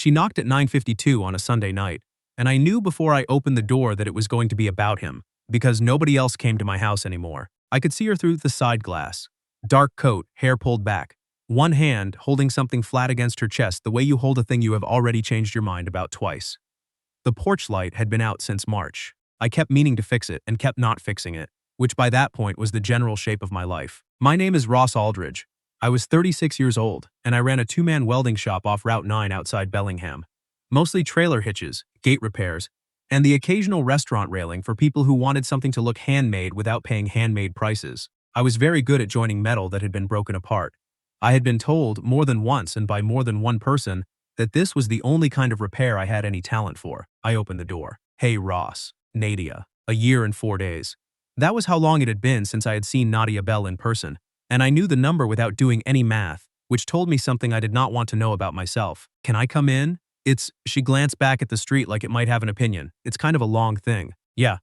She knocked at 9:52 on a Sunday night, and I knew before I opened the door that it was going to be about him, because nobody else came to my house anymore. I could see her through the side glass. Dark coat, hair pulled back. One hand holding something flat against her chest the way you hold a thing you have already changed your mind about twice. The porch light had been out since March. I kept meaning to fix it and kept not fixing it, which by that point was the general shape of my life. My name is Ross Aldridge. I was 36 years old, and I ran a two-man welding shop off Route 9 outside Bellingham. Mostly trailer hitches, gate repairs, and the occasional restaurant railing for people who wanted something to look handmade without paying handmade prices. I was very good at joining metal that had been broken apart. I had been told more than once and by more than one person that this was the only kind of repair I had any talent for. I opened the door. Hey Ross. Nadia. A year and 4 days. That was how long it had been since I had seen Nadia Bell in person, and I knew the number without doing any math, which told me something I did not want to know about myself. Can I come in? She glanced back at the street like it might have an opinion. It's kind of a long thing. Yeah,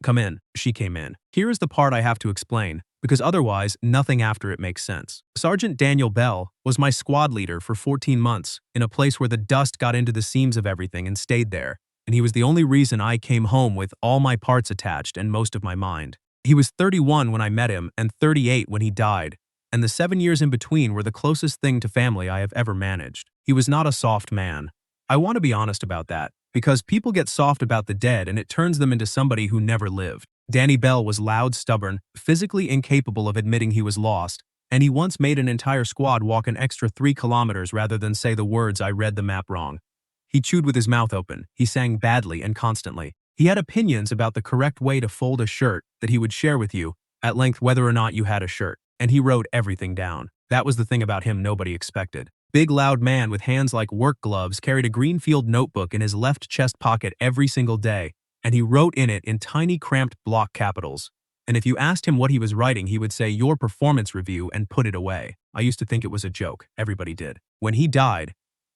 come in. She came in. Here is the part I have to explain, because otherwise nothing after it makes sense. Sergeant Daniel Bell was my squad leader for 14 months in a place where the dust got into the seams of everything and stayed there, and he was the only reason I came home with all my parts attached and most of my mind. He was 31 when I met him and 38 when he died, and the 7 years in between were the closest thing to family I have ever managed. He was not a soft man. I want to be honest about that, because people get soft about the dead and it turns them into somebody who never lived. Danny Bell was loud, stubborn, physically incapable of admitting he was lost, and he once made an entire squad walk an extra 3 kilometers rather than say the words "I read the map wrong." He chewed with his mouth open. He sang badly and constantly. He had opinions about the correct way to fold a shirt that he would share with you, at length whether or not you had a shirt, and he wrote everything down. That was the thing about him nobody expected. Big loud man with hands like work gloves carried a Greenfield notebook in his left chest pocket every single day, and he wrote in it in tiny cramped block capitals. And if you asked him what he was writing, he would say "your performance review" and put it away. I used to think it was a joke. Everybody did. When he died,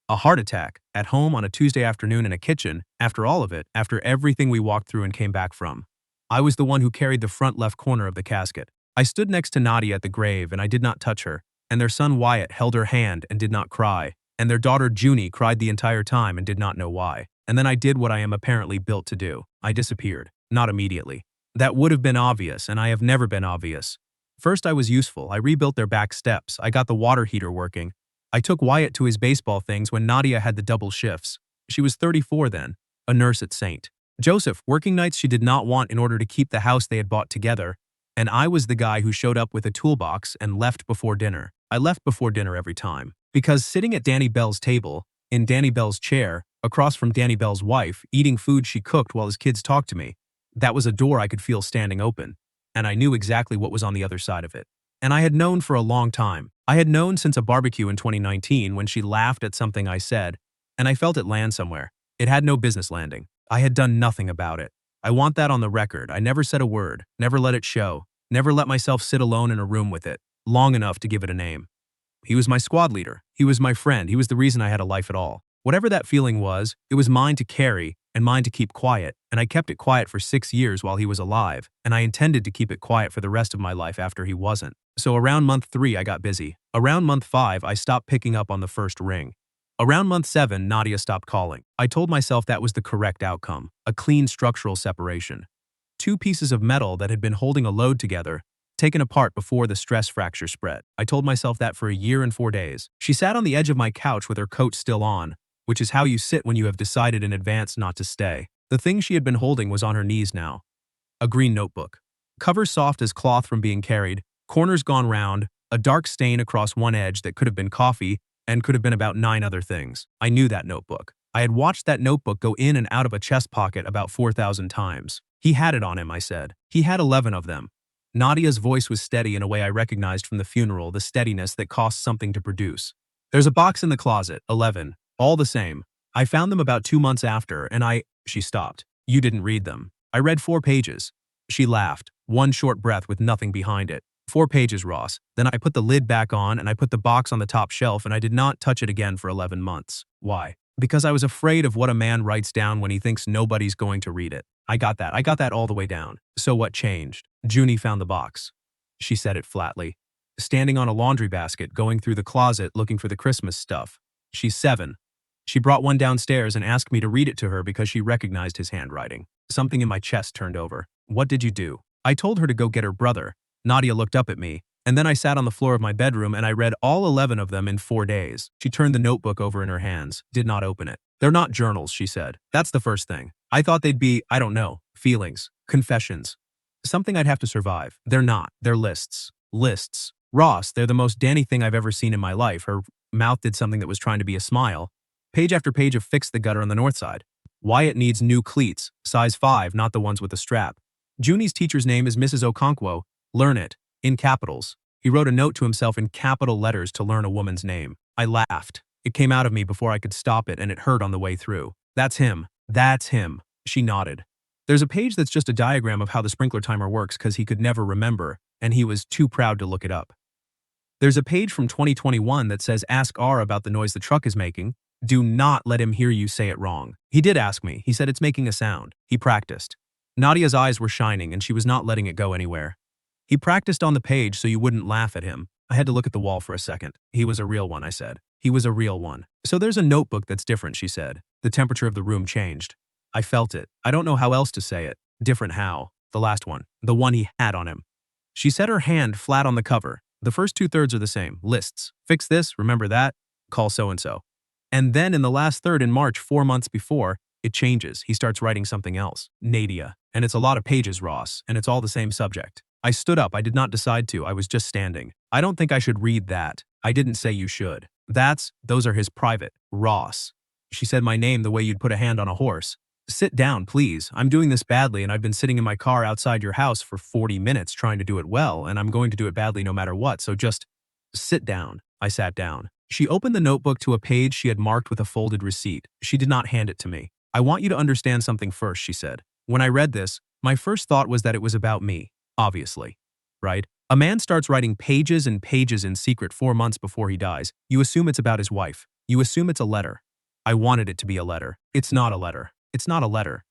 a heart attack, at home on a Tuesday afternoon in a kitchen, after all of it, after everything we walked through and came back from, I was the one who carried the front left corner of the casket. I stood next to Nadia at the grave and I did not touch her, and their son Wyatt held her hand and did not cry, and their daughter Junie cried the entire time and did not know why. And then I did what I am apparently built to do. I disappeared. Not immediately. That would have been obvious, and I have never been obvious. First I was useful. I rebuilt their back steps. I got the water heater working. I took Wyatt to his baseball things when Nadia had the double shifts. She was 34 then, a nurse at St. Joseph, working nights she did not want in order to keep the house they had bought together, and I was the guy who showed up with a toolbox and left before dinner. I left before dinner every time. Because sitting at Danny Bell's table, in Danny Bell's chair, across from Danny Bell's wife, eating food she cooked while his kids talked to me, that was a door I could feel standing open, and I knew exactly what was on the other side of it. And I had known for a long time. I had known since a barbecue in 2019 when she laughed at something I said, and I felt it land somewhere. It had no business landing. I had done nothing about it. I want that on the record. I never said a word, never let it show, never let myself sit alone in a room with it, long enough to give it a name. He was my squad leader. He was my friend. He was the reason I had a life at all. Whatever that feeling was, it was mine to carry and mine to keep quiet, and I kept it quiet for 6 years while he was alive, and I intended to keep it quiet for the rest of my life after he wasn't. So around month 3 I got busy. Around month 5 I stopped picking up on the first ring. Around month 7 Nadia stopped calling. I told myself that was the correct outcome, a clean structural separation. 2 pieces of metal that had been holding a load together, taken apart before the stress fracture spread. I told myself that for a year and 4 days. She sat on the edge of my couch with her coat still on, which is how you sit when you have decided in advance not to stay. The thing she had been holding was on her knees now. A green notebook. Cover soft as cloth from being carried, corners gone round, a dark stain across one edge that could have been coffee and could have been about 9 other things. I knew that notebook. I had watched that notebook go in and out of a chest pocket about 4,000 times. He had it on him, I said. He had 11 of them. Nadia's voice was steady in a way I recognized from the funeral, the steadiness that costs something to produce. There's a box in the closet, 11. All the same. I found them about 2 months after, and She stopped. You didn't read them. I read 4 pages. She laughed, one short breath with nothing behind it. 4 pages, Ross. Then I put the lid back on and I put the box on the top shelf and I did not touch it again for 11 months. Why? Because I was afraid of what a man writes down when he thinks nobody's going to read it. I got that all the way down. So what changed? Junie found the box. She said it flatly. Standing on a laundry basket, going through the closet looking for the Christmas stuff. She's 7. She brought one downstairs and asked me to read it to her because she recognized his handwriting. Something in my chest turned over. What did you do? I told her to go get her brother. Nadia looked up at me, and then I sat on the floor of my bedroom and I read all 11 of them in 4 days. She turned the notebook over in her hands, did not open it. They're not journals, she said. That's the first thing. I thought they'd be, I don't know, feelings, confessions. Something I'd have to survive. They're not. They're lists. Lists. Ross, they're the most Danny thing I've ever seen in my life. Her mouth did something that was trying to be a smile. Page after page of Fix the Gutter on the north side. Wyatt needs new cleats, size 5, not the ones with the strap. Junie's teacher's name is Mrs. Okonkwo. Learn it. In capitals. He wrote a note to himself in capital letters to learn a woman's name. I laughed. It came out of me before I could stop it, and it hurt on the way through. That's him. That's him. She nodded. There's a page that's just a diagram of how the sprinkler timer works because he could never remember, and he was too proud to look it up. There's a page from 2021 that says ask R about the noise the truck is making. Do not let him hear you say it wrong. He did ask me. He said it's making a sound. He practiced. Nadia's eyes were shining and she was not letting it go anywhere. He practiced on the page so you wouldn't laugh at him. I had to look at the wall for a second. He was a real one, I said. He was a real one. So there's a notebook that's different, she said. The temperature of the room changed. I felt it. I don't know how else to say it. Different how. The last one. The one he had on him. She set her hand flat on the cover. The first 2/3 are the same. Lists. Fix this, remember that, call so-and-so. And then in the last third in March, 4 months before, it changes. He starts writing something else. Nadia. And it's a lot of pages, Ross, and it's all the same subject. I stood up. I did not decide to. I was just standing. I don't think I should read that. I didn't say you should. Those are his private. Ross. She said my name the way you'd put a hand on a horse. Sit down, please. I'm doing this badly and I've been sitting in my car outside your house for 40 minutes trying to do it well, and I'm going to do it badly no matter what, so just sit down. I sat down. She opened the notebook to a page she had marked with a folded receipt. She did not hand it to me. I want you to understand something first, she said. When I read this, my first thought was that it was about me, obviously. Right? A man starts writing pages and pages in secret 4 months before he dies. You assume it's about his wife. You assume it's a letter. I wanted it to be a letter. It's not a letter. It's not a letter.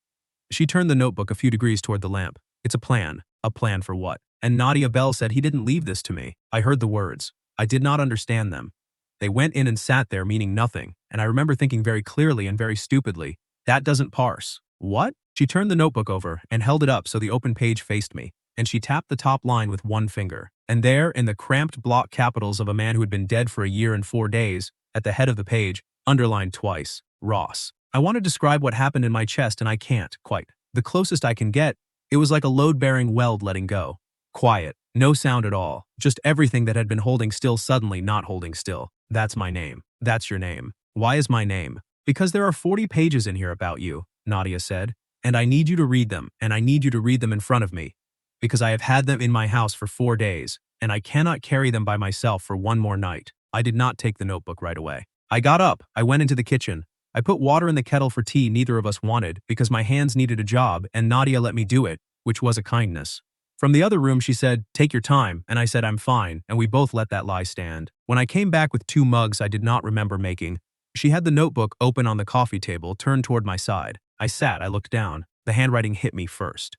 She turned the notebook a few degrees toward the lamp. It's a plan. A plan for what? And Nadia Bell said he didn't leave this to me. I heard the words. I did not understand them. They went in and sat there meaning nothing, and I remember thinking very clearly and very stupidly, that doesn't parse. What? She turned the notebook over and held it up so the open page faced me, and she tapped the top line with one finger. And there, in the cramped block capitals of a man who had been dead for a year and 4 days, at the head of the page, underlined twice, Ross. I want to describe what happened in my chest and I can't, quite. The closest I can get, it was like a load-bearing weld letting go. Quiet. No sound at all. Just everything that had been holding still suddenly not holding still. That's my name. That's your name. Why is my name? Because there are 40 pages in here about you, Nadia said, and I need you to read them, and I need you to read them in front of me. Because I have had them in my house for 4 days, and I cannot carry them by myself for one more night. I did not take the notebook right away. I got up. I went into the kitchen. I put water in the kettle for tea neither of us wanted because my hands needed a job and Nadia let me do it, which was a kindness. From the other room she said, take your time, and I said I'm fine, and we both let that lie stand. When I came back with 2 mugs I did not remember making, she had the notebook open on the coffee table turned toward my side. I sat, I looked down. The handwriting hit me first.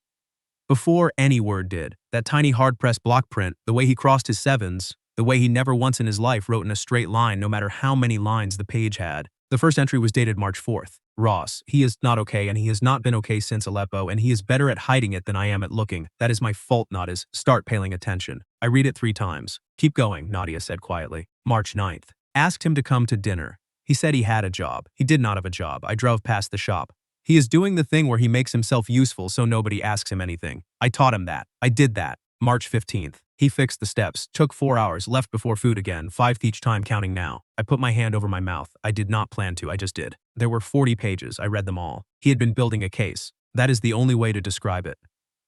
Before any word did, that tiny hard-pressed block print, the way he crossed his sevens, the way he never once in his life wrote in a straight line no matter how many lines the page had. The first entry was dated March 4th. Ross, he is not okay and he has not been okay since Aleppo and he is better at hiding it than I am at looking. That is my fault, not his. Start paying attention. I read it 3 times. Keep going, Nadia said quietly. March 9th. Asked him to come to dinner. He said he had a job. He did not have a job. I drove past the shop. He is doing the thing where he makes himself useful so nobody asks him anything. I taught him that. I did that. March 15th. He fixed the steps, took 4 hours, left before food again, 5th each time counting now. I put my hand over my mouth. I did not plan to, I just did. There were 40 pages, I read them all. He had been building a case. That is the only way to describe it.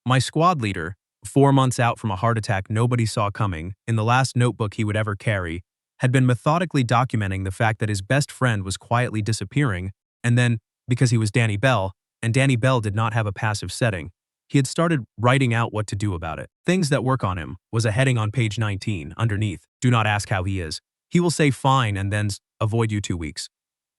My squad leader, 4 months out from a heart attack nobody saw coming, in the last notebook he would ever carry, had been methodically documenting the fact that his best friend was quietly disappearing, and then, because he was Danny Bell, and Danny Bell did not have a passive setting, he had started writing out what to do about it. Things that work on him was a heading on page 19, underneath. Do not ask how he is. He will say fine and then avoid you 2 weeks.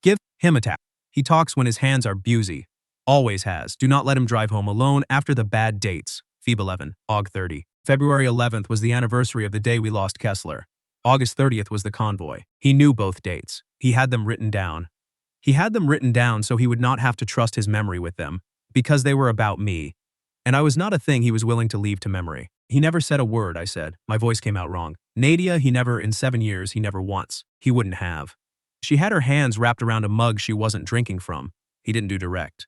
Give him a tap. He talks when his hands are busy. Always has. Do not let him drive home alone after the bad dates. Phoebe 11, Aug 30. February 11th was the anniversary of the day we lost Kessler. August 30th was the convoy. He knew both dates. He had them written down. He had them written down so he would not have to trust his memory with them, because they were about me. And I was not a thing he was willing to leave to memory. He never said a word, I said. My voice came out wrong. Nadia, he never, in 7 years, he never once. He wouldn't have. She had her hands wrapped around a mug she wasn't drinking from. He didn't do direct.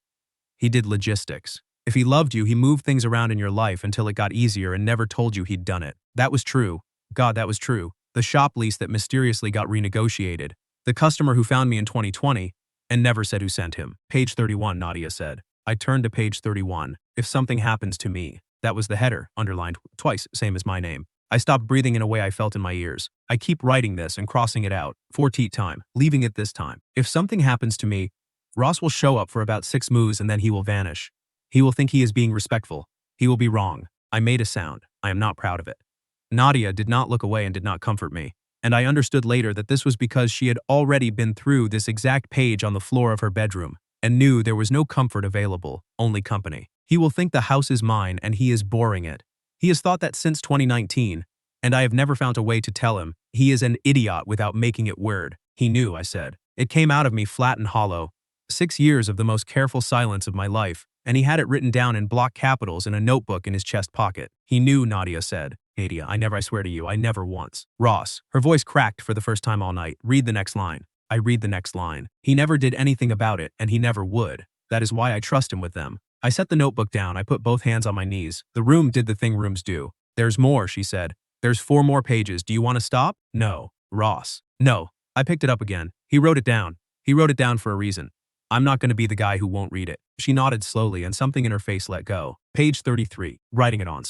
He did logistics. If he loved you, he moved things around in your life until it got easier and never told you he'd done it. That was true. God, that was true. The shop lease that mysteriously got renegotiated. The customer who found me in 2020 and never said who sent him. Page 31, Nadia said. I turned to page 31. If something happens to me. That was the header, underlined twice, same as my name. I stopped breathing in a way I felt in my ears. I keep writing this and crossing it out. 4T time, leaving it this time. If something happens to me, Ross will show up for about 6 moves and then he will vanish. He will think he is being respectful. He will be wrong. I made a sound. I am not proud of it. Nadia did not look away and did not comfort me. And I understood later that this was because she had already been through this exact page on the floor of her bedroom and knew there was no comfort available, only company. He will think the house is mine and he is boring it. He has thought that since 2019, and I have never found a way to tell him he is an idiot without making it word. He knew, I said. It came out of me flat and hollow. 6 years of the most careful silence of my life, and he had it written down in block capitals in a notebook in his chest pocket. He knew, Nadia said. Nadia, I swear to you, I never once. Ross, her voice cracked for the first time all night. Read the next line. I read the next line. He never did anything about it, and he never would. That is why I trust him with them. I set the notebook down. I put both hands on my knees. The room did the thing rooms do. There's more, she said. There's 4 more pages. Do you want to stop? No. Ross. No. I picked it up again. He wrote it down. He wrote it down for a reason. I'm not going to be the guy who won't read it. She nodded slowly and something in her face let go. Page 33. Writing it on,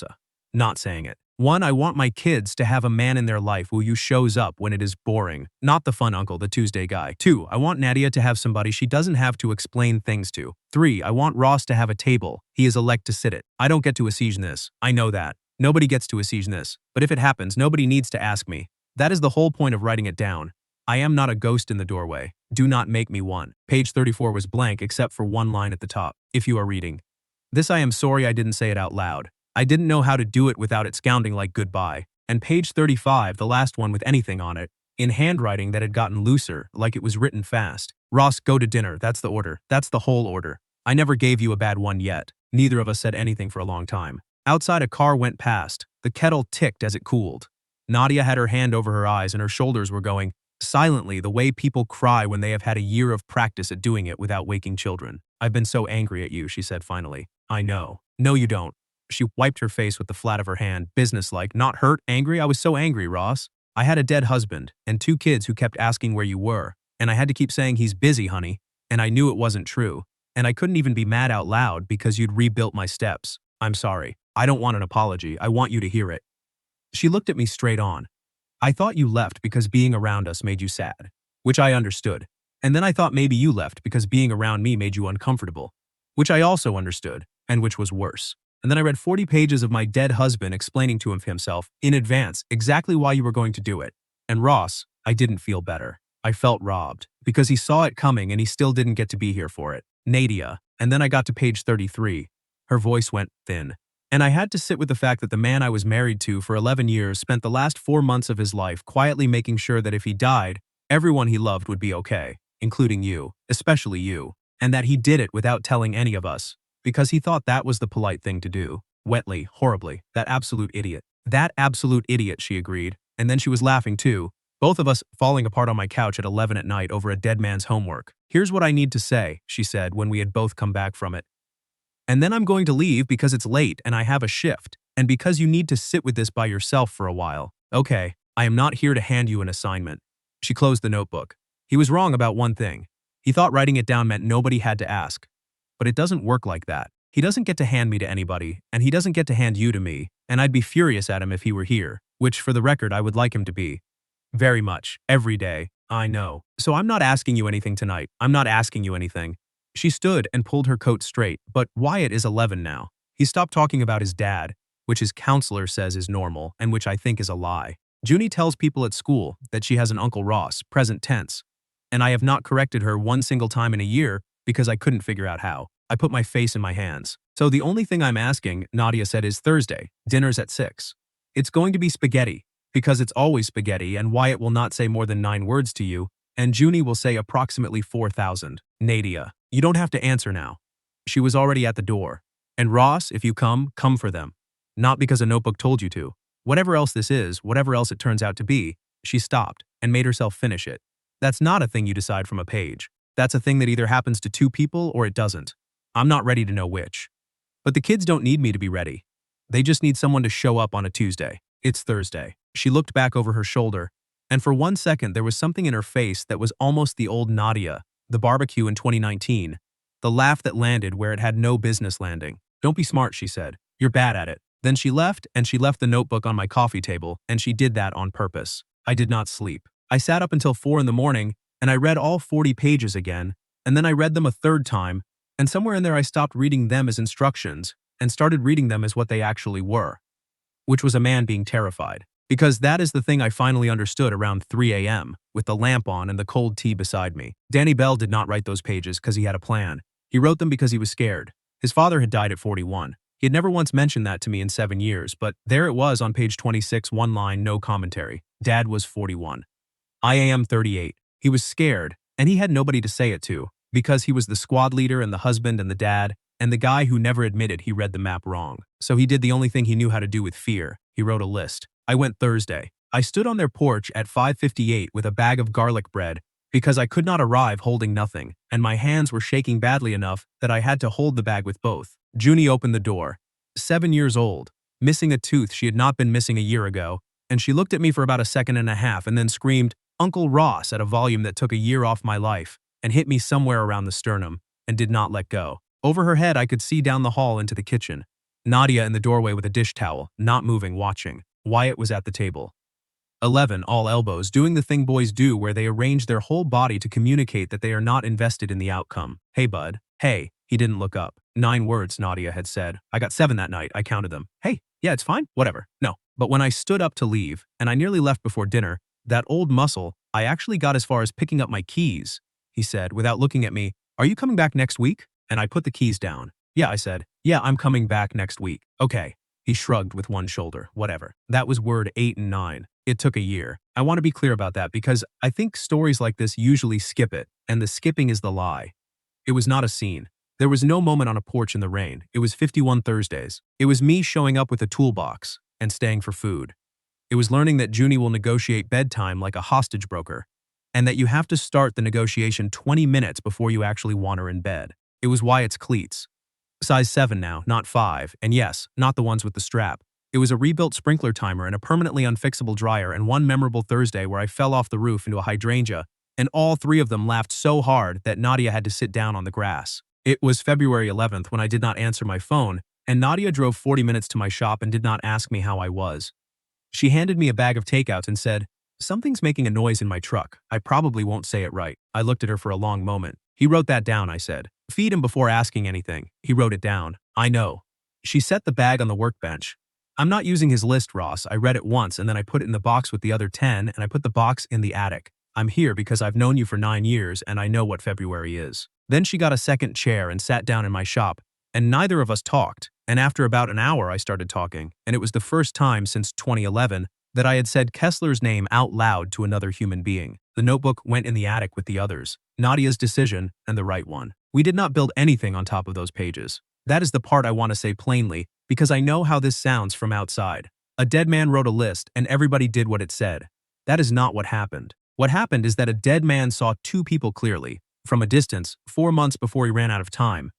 not saying it. 1. I want my kids to have a man in their life who shows up when it is boring, not the fun uncle, the Tuesday guy. 2. I want Nadia to have somebody she doesn't have to explain things to. 3. I want Ross to have a table. He is elect to sit it. I don't get to assiege this. I know that. Nobody gets to assiege this. But if it happens, nobody needs to ask me. That is the whole point of writing it down. I am not a ghost in the doorway. Do not make me one. Page 34 was blank except for one line at the top. If you are reading. This I am sorry I didn't say it out loud. I didn't know how to do it without it sounding like goodbye. And page 35, the last one with anything on it, in handwriting that had gotten looser, like it was written fast. Ross, go to dinner. That's the order. That's the whole order. I never gave you a bad one yet. Neither of us said anything for a long time. Outside a car went past. The kettle ticked as it cooled. Nadia had her hand over her eyes and her shoulders were going silently the way people cry when they have had a year of practice at doing it without waking children. I've been so angry at you, she said finally. I know. No, you don't. She wiped her face with the flat of her hand, businesslike. Not hurt, angry? I was so angry, Ross. I had a dead husband and 2 kids who kept asking where you were, and I had to keep saying he's busy, honey, and I knew it wasn't true, and I couldn't even be mad out loud because you'd rebuilt my steps. I'm sorry. I don't want an apology. I want you to hear it. She looked at me straight on. I thought you left because being around us made you sad, which I understood. And then I thought maybe you left because being around me made you uncomfortable, which I also understood, and which was worse. And then I read 40 pages of my dead husband explaining to himself in advance exactly why you were going to do it. And Ross, I didn't feel better. I felt robbed because he saw it coming and he still didn't get to be here for it. Nadia. And then I got to page 33. Her voice went thin. And I had to sit with the fact that the man I was married to for 11 years spent the last 4 months of his life quietly making sure that if he died, everyone he loved would be okay, including you, especially you, and that he did it without telling any of us, because he thought that was the polite thing to do. Wetly, horribly, that absolute idiot. That absolute idiot, she agreed, and then she was laughing too, both of us falling apart on my couch at 11 at night over a dead man's homework. Here's what I need to say, she said when we had both come back from it. And then I'm going to leave because it's late and I have a shift, and because you need to sit with this by yourself for a while. Okay, I am not here to hand you an assignment. She closed the notebook. He was wrong about one thing. He thought writing it down meant nobody had to ask. But it doesn't work like that. He doesn't get to hand me to anybody, and he doesn't get to hand you to me, and I'd be furious at him if he were here, which for the record I would like him to be. Very much, every day, I know. So I'm not asking you anything tonight. I'm not asking you anything. She stood and pulled her coat straight, but Wyatt is 11 now. He stopped talking about his dad, which his counselor says is normal, and which I think is a lie. Junie tells people at school that she has an Uncle Ross, present tense, and I have not corrected her one single time in a year because I couldn't figure out how. I put my face in my hands. So the only thing I'm asking, Nadia said, is Thursday. Dinner's at 6. It's going to be spaghetti, because it's always spaghetti, and Wyatt will not say more than 9 words to you, And Junie will say approximately 4,000. Nadia, you don't have to answer now. She was already at the door. And Ross, if you come for them. Not because a notebook told you to. Whatever else this is, whatever else it turns out to be, she stopped and made herself finish it. That's not a thing you decide from a page. That's a thing that either happens to two people or it doesn't. I'm not ready to know which. But the kids don't need me to be ready. They just need someone to show up on a Tuesday. It's Thursday. She looked back over her shoulder, and for 1 second there was something in her face that was almost the old Nadia, the barbecue in 2019, the laugh that landed where it had no business landing. Don't be smart, she said. You're bad at it. Then she left, and she left the notebook on my coffee table, and she did that on purpose. I did not sleep. I sat up until 4 in the morning, and I read all 40 pages again, and then I read them a third time, and somewhere in there I stopped reading them as instructions and started reading them as what they actually were, which was a man being terrified. Because that is the thing I finally understood around 3 a.m., with the lamp on and the cold tea beside me. Danny Bell did not write those pages because he had a plan. He wrote them because he was scared. His father had died at 41. He had never once mentioned that to me in 7 years, but there it was on page 26, one line, no commentary. Dad was 41. I am 38. He was scared, and he had nobody to say it to, because he was the squad leader and the husband and the dad, and the guy who never admitted he read the map wrong. So he did the only thing he knew how to do with fear. He wrote a list. I went Thursday. I stood on their porch at 5:58 with a bag of garlic bread because I could not arrive holding nothing, and my hands were shaking badly enough that I had to hold the bag with both. Junie opened the door. 7 years old, missing a tooth she had not been missing a year ago, and she looked at me for about a second and a half and then screamed, "Uncle Ross," at a volume that took a year off my life and hit me somewhere around the sternum and did not let go. Over her head I could see down the hall into the kitchen. Nadia in the doorway with a dish towel, not moving, watching. Wyatt was at the table. 11, all elbows, doing the thing boys do where they arrange their whole body to communicate that they are not invested in the outcome. "Hey, bud." "Hey." He didn't look up. 9 words, Nadia had said. I got 7 that night. I counted them. "Hey, yeah, it's fine. Whatever." No. But when I stood up to leave, and I nearly left before dinner, that old muscle, I actually got as far as picking up my keys. He said, without looking at me, "Are you coming back next week?" And I put the keys down. "Yeah," I said. "Yeah, I'm coming back next week." "Okay." He shrugged with one shoulder. "Whatever." That was word 8 and 9. It took a year. I want to be clear about that because I think stories like this usually skip it, and the skipping is the lie. It was not a scene. There was no moment on a porch in the rain. It was 51 Thursdays. It was me showing up with a toolbox and staying for food. It was learning that Junie will negotiate bedtime like a hostage broker, and that you have to start the negotiation 20 minutes before you actually want her in bed. It was Wyatt's cleats. Size 7 now, not 5, and yes, not the ones with the strap. It was a rebuilt sprinkler timer and a permanently unfixable dryer, and one memorable Thursday where I fell off the roof into a hydrangea, and all 3 of them laughed so hard that Nadia had to sit down on the grass. It was February 11th when I did not answer my phone, and Nadia drove 40 minutes to my shop and did not ask me how I was. She handed me a bag of takeouts and said, "Something's making a noise in my truck. I probably won't say it right." I looked at her for a long moment. "He wrote that down," I said. "Feed him before asking anything." He wrote it down. "I know." She set the bag on the workbench. "I'm not using his list, Ross. I read it once and then I put it in the box with the other 10 and I put the box in the attic. I'm here because I've known you for 9 years and I know what February is." Then she got a second chair and sat down in my shop, and neither of us talked, and after about an hour I started talking, and it was the first time since 2011 that I had said Kessler's name out loud to another human being. The notebook went in the attic with the others. Nadia's decision, and the right one. We did not build anything on top of those pages. That is the part I want to say plainly, because I know how this sounds from outside. A dead man wrote a list, and everybody did what it said. That is not what happened. What happened is that a dead man saw 2 people clearly, from a distance, 4 months before he ran out of time.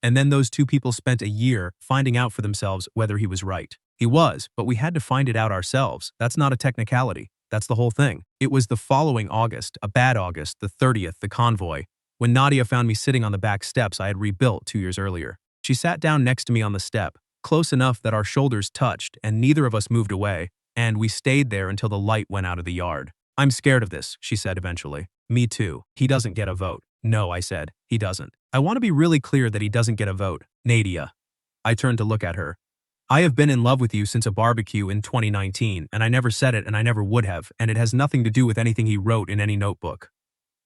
And then those 2 people spent a year finding out for themselves whether he was right. He was, but we had to find it out ourselves. That's not a technicality. That's the whole thing. It was the following August, a bad August, the 30th, the convoy, when Nadia found me sitting on the back steps I had rebuilt 2 years earlier. She sat down next to me on the step, close enough that our shoulders touched and neither of us moved away, and we stayed there until the light went out of the yard. "I'm scared of this," she said eventually. "Me too. He doesn't get a vote." "No," I said, "he doesn't. I want to be really clear that he doesn't get a vote." "Nadia." I turned to look at her. "I have been in love with you since a barbecue in 2019, and I never said it and I never would have, and it has nothing to do with anything he wrote in any notebook.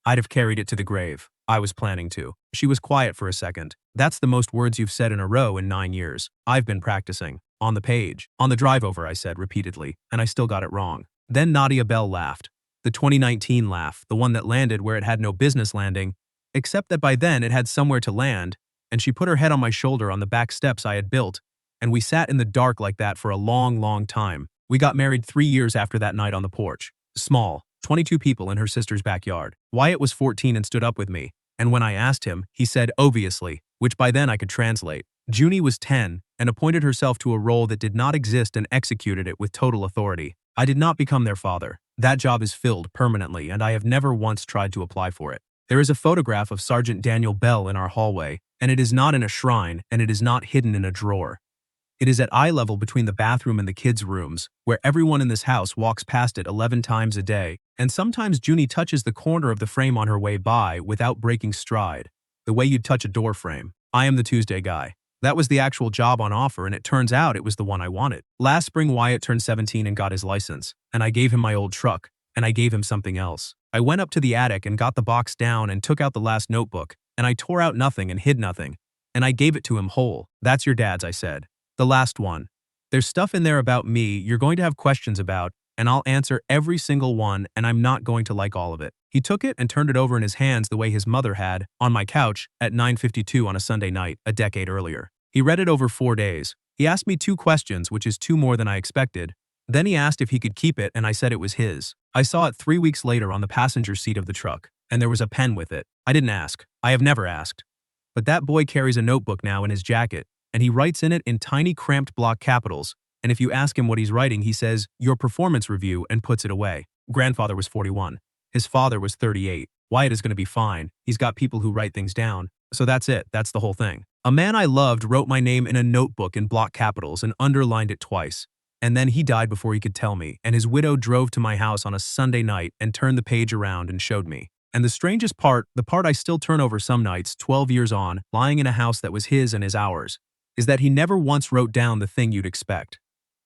I'd have carried it to the grave. I was planning to." She was quiet for a second. "That's the most words you've said in a row in 9 years. I've been practicing. On the page. On the drive over," I said repeatedly, and I still got it wrong. Then Nadia Bell laughed. The 2019 laugh, the one that landed where it had no business landing, except that by then it had somewhere to land, and she put her head on my shoulder on the back steps I had built, and we sat in the dark like that for a long, long time. We got married 3 years after that night on the porch. Small, 22 people in her sister's backyard. Wyatt was 14 and stood up with me, and when I asked him, he said, obviously, which by then I could translate. Junie was 10 and appointed herself to a role that did not exist and executed it with total authority. I did not become their father. That job is filled permanently, and I have never once tried to apply for it. There is a photograph of Sergeant Daniel Bell in our hallway, and it is not in a shrine, and it is not hidden in a drawer. It is at eye level between the bathroom and the kids' rooms, where everyone in this house walks past it 11 times a day, and sometimes Junie touches the corner of the frame on her way by without breaking stride, the way you'd touch a door frame. I am the Tuesday guy. That was the actual job on offer, and it turns out it was the one I wanted. Last spring, Wyatt turned 17 and got his license, and I gave him my old truck, and I gave him something else. I went up to the attic and got the box down and took out the last notebook, and I tore out nothing and hid nothing, and I gave it to him whole. That's your dad's, I said. The last one. There's stuff in there about me you're going to have questions about, and I'll answer every single one, and I'm not going to like all of it. He took it and turned it over in his hands the way his mother had, on my couch, at 9:52 on a Sunday night, a decade earlier. He read it over 4 days. He asked me 2 questions, which is 2 more than I expected. Then he asked if he could keep it, and I said it was his. I saw it 3 weeks later on the passenger seat of the truck, and there was a pen with it. I didn't ask. I have never asked. But that boy carries a notebook now in his jacket, and he writes in it in tiny cramped block capitals, and if you ask him what he's writing, he says, "Your performance review," and puts it away. Grandfather was 41. His father was 38. Wyatt is going to be fine. He's got people who write things down. So that's it. That's the whole thing. A man I loved wrote my name in a notebook in block capitals and underlined it twice. And then he died before he could tell me, and his widow drove to my house on a Sunday night and turned the page around and showed me. And the strangest part, the part I still turn over some nights, 12 years on, lying in a house that was his and is ours, is that he never once wrote down the thing you'd expect.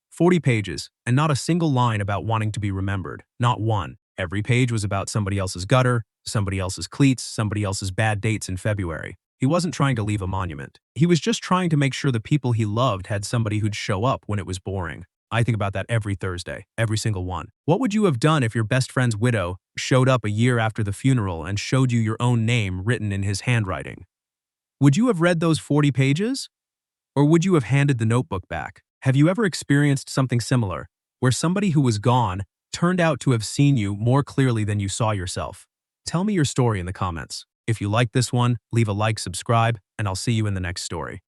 40 pages, and not a single line about wanting to be remembered. Not one. Every page was about somebody else's gutter, somebody else's cleats, somebody else's bad dates in February. He wasn't trying to leave a monument. He was just trying to make sure the people he loved had somebody who'd show up when it was boring. I think about that every Thursday, every single one. What would you have done if your best friend's widow showed up a year after the funeral and showed you your own name written in his handwriting? Would you have read those 40 pages? Or would you have handed the notebook back? Have you ever experienced something similar, where somebody who was gone turned out to have seen you more clearly than you saw yourself? Tell me your story in the comments. If you like this one, leave a like, subscribe, and I'll see you in the next story.